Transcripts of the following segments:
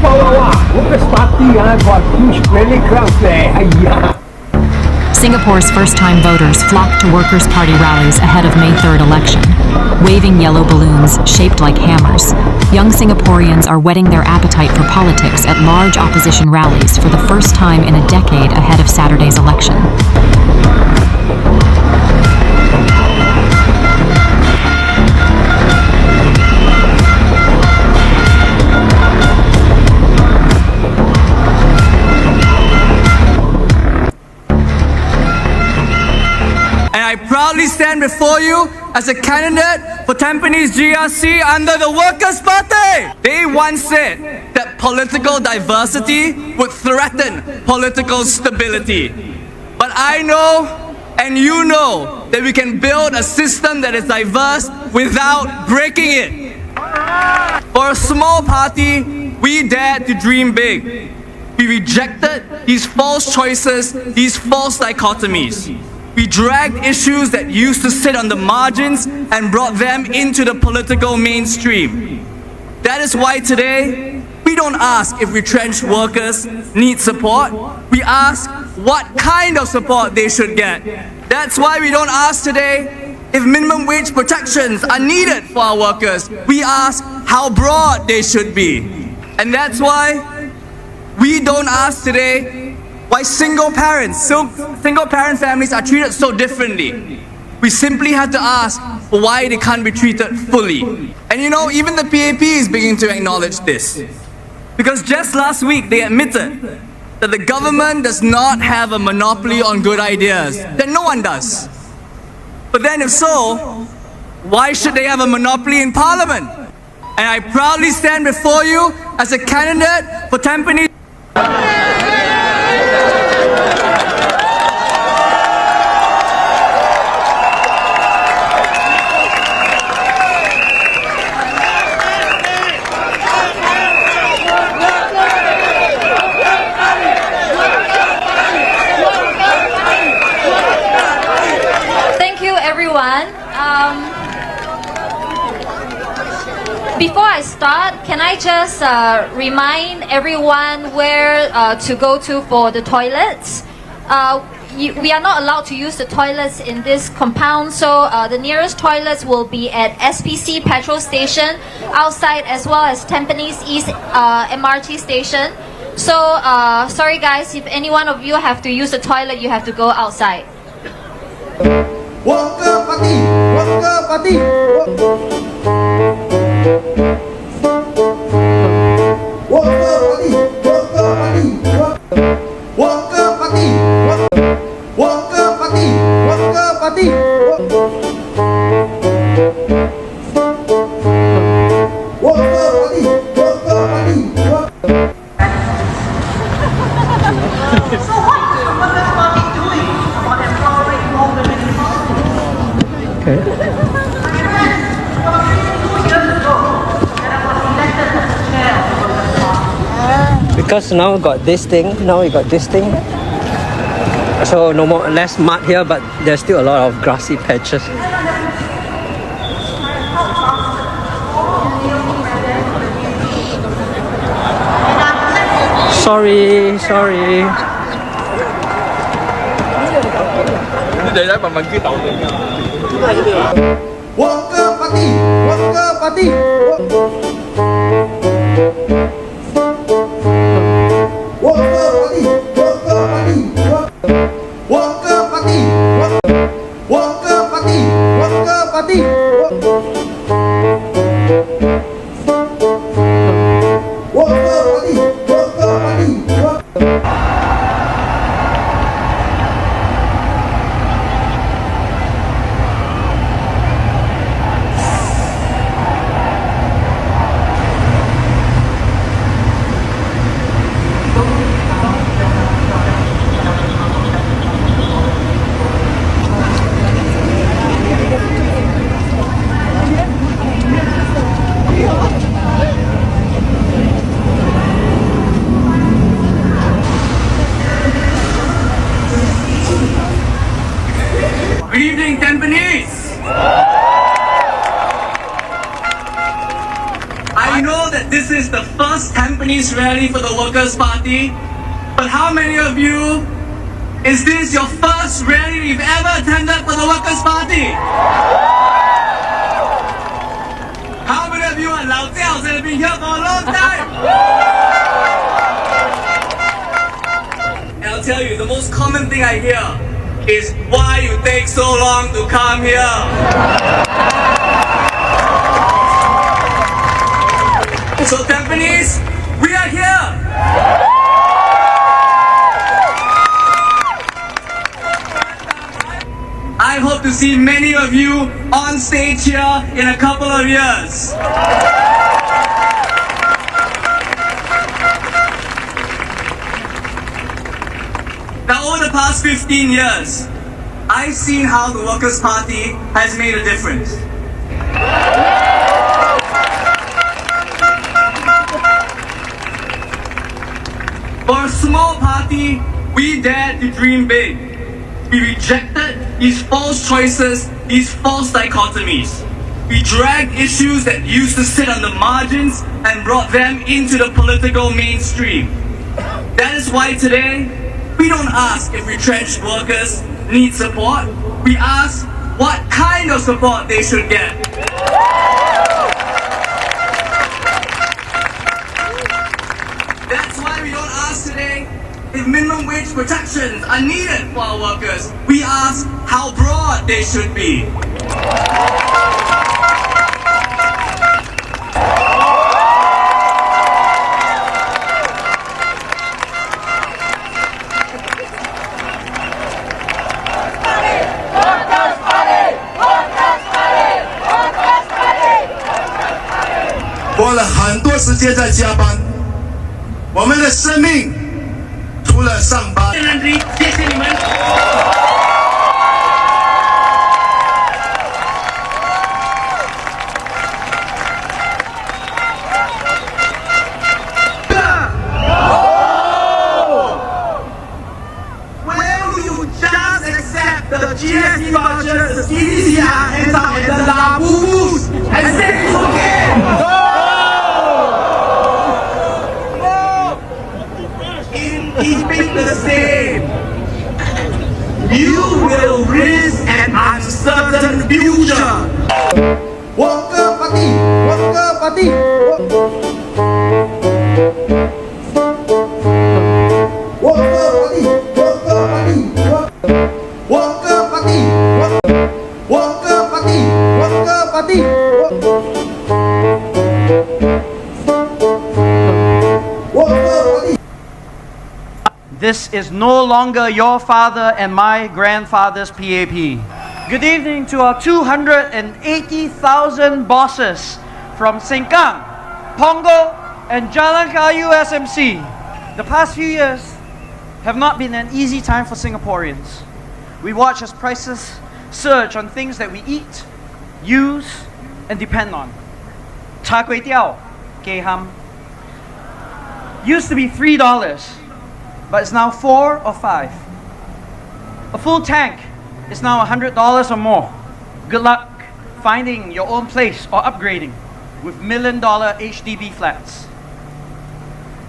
Workers' Party got huge rally crowds there. Singapore's first-time voters flocked to Workers' Party rallies ahead of May 3rd election. Waving yellow balloons shaped like hammers, young Singaporeans are whetting their appetite for politics at large opposition rallies for the first time in a decade ahead of Saturday's election. I proudly stand before you as a candidate for Tampines GRC under the Workers' Party. They once said that political diversity would threaten political stability. But I know, and you know, that we can build a system that is diverse without breaking it. For a small party, we dared to dream big. We rejected these false choices, these false dichotomies. We dragged issues that used to sit on the margins and brought them into the political mainstream. That is why today, we don't ask if retrenched workers need support. We ask what kind of support they should get. That's why we don't ask today if minimum wage protections are needed for our workers. We ask how broad they should be. And that's why we don't ask today why single parent families are treated so differently. We simply have to ask why they can't be treated fully. And you know, even the PAP is beginning to acknowledge this. Because just last week they admitted that the government does not have a monopoly on good ideas, that no one does. But then if so, why should they have a monopoly in Parliament? And I proudly stand before you as a candidate for Tampines. Before I start, can I just remind everyone where to go to for the toilets? We are not allowed to use the toilets in this compound, so the nearest toilets will be at SPC petrol station outside, as well as Tampines East MRT station. So sorry guys, if any one of you have to use the toilet, you have to go outside. Worker Party! Worker Party! Worker Party! Worker Party! Worker Party! Worker Party! Worker Party! Worker Party! Worker Party! So what is the Workers' Party doing for empowering more women in politics? Okay. Because now we got this thing, so no more, less mud here, but there's still a lot of grassy patches. Sorry. Worker Party! Worker Party! Worker Party! Worker Party! Worker Party! Worker Party! Worker Party! Worker Party! Worker Party! Japanese rally for the Workers' Party. But how many of you, is this your first rally you've ever attended for the Workers' Party? How many of you are Lao Jiaos and have been here for a long time? And I'll tell you, the most common thing I hear is why you take so long to come here. So Tampines, we are here. I hope to see many of you on stage here in a couple of years. Now, over the past 15 years, I've seen how the Workers' Party has made a difference. For a small party, we dared to dream big. We rejected these false choices, these false dichotomies. We dragged issues that used to sit on the margins and brought them into the political mainstream. That is why today, we don't ask if retrenched workers need support. We ask what kind of support they should get. That's why we don't ask today if minimum wage protections are needed for our workers. We ask how broad they should be.花了很多时间在加班，我们的生命除了上班。谢谢你们。Will you just accept the GST vouchers, the CDC hands out, and the labus and say it's okay? Keeping the same, you will risk an uncertain future. Worker Party, Worker Party. Worker Party, Worker Party. Worker Party, Worker Party, Worker Party. This is no longer your father and my grandfather's PAP. Good evening to our 280,000 bosses from Sengkang, Punggol, and Jalan Kayu SMC. The past few years have not been an easy time for Singaporeans. We watch as prices surge on things that we eat, use, and depend on. Char kway teow, kay ham, used to be $3. But it's now 4 or 5. A full tank is now $100 or more. Good luck finding your own place or upgrading with $1 million HDB flats.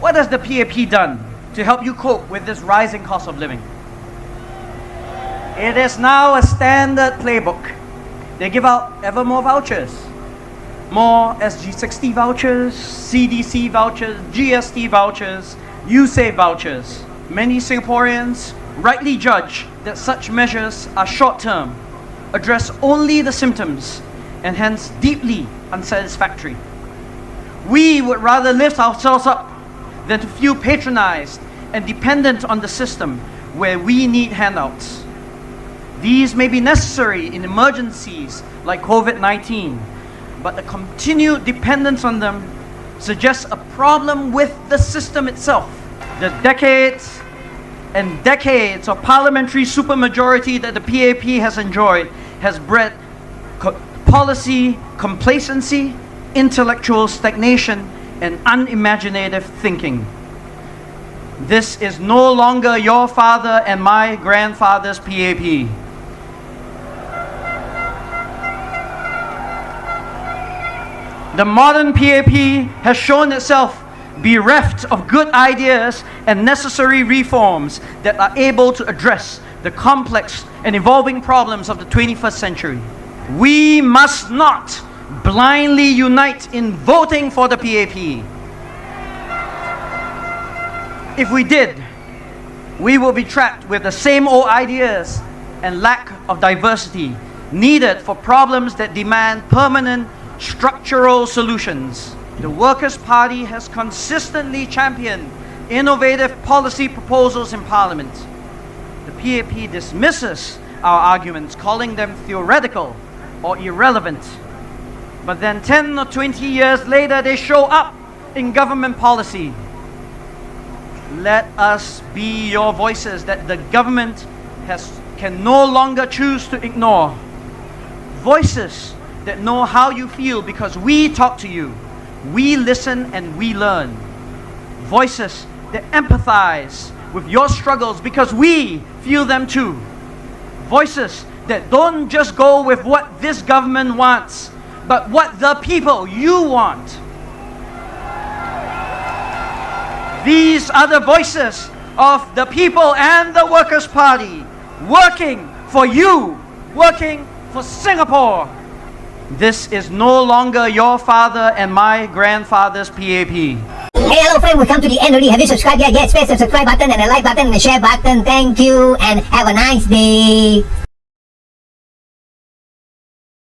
What has the PAP done to help you cope with this rising cost of living? It is now a standard playbook. They give out ever more vouchers. More SG60 vouchers, CDC vouchers, GST vouchers, YouSave vouchers. Many Singaporeans rightly judge that such measures are short-term, address only the symptoms, and hence deeply unsatisfactory. We would rather lift ourselves up than to feel patronized and dependent on the system where we need handouts. These may be necessary in emergencies like COVID-19, but the continued dependence on them suggests a problem with the system itself. The decades and decades of parliamentary supermajority that the PAP has enjoyed has bred policy complacency, intellectual stagnation, and unimaginative thinking. This is no longer your father and my grandfather's PAP. The modern PAP has shown itself bereft of good ideas and necessary reforms that are able to address the complex and evolving problems of the 21st century. We must not blindly unite in voting for the PAP. If we did, we will be trapped with the same old ideas and lack of diversity needed for problems that demand permanent structural solutions. The Workers' Party has consistently championed innovative policy proposals in Parliament. The PAP dismisses our arguments, calling them theoretical or irrelevant. But then 10 or 20 years later, they show up in government policy. Let us be your voices that the government can no longer choose to ignore. Voices that know how you feel because we talk to you. We listen and we learn. Voices that empathize with your struggles because we feel them too. Voices that don't just go with what this government wants, but what the people you want. These are the voices of the people and the Workers' Party, working for you, working for Singapore. This is no longer your father and my grandfather's PAP. Hey, hello friend, we've come to the end already. Have you subscribed yet? Yes, press the subscribe button and the like button and the share button. Thank you and have a nice day.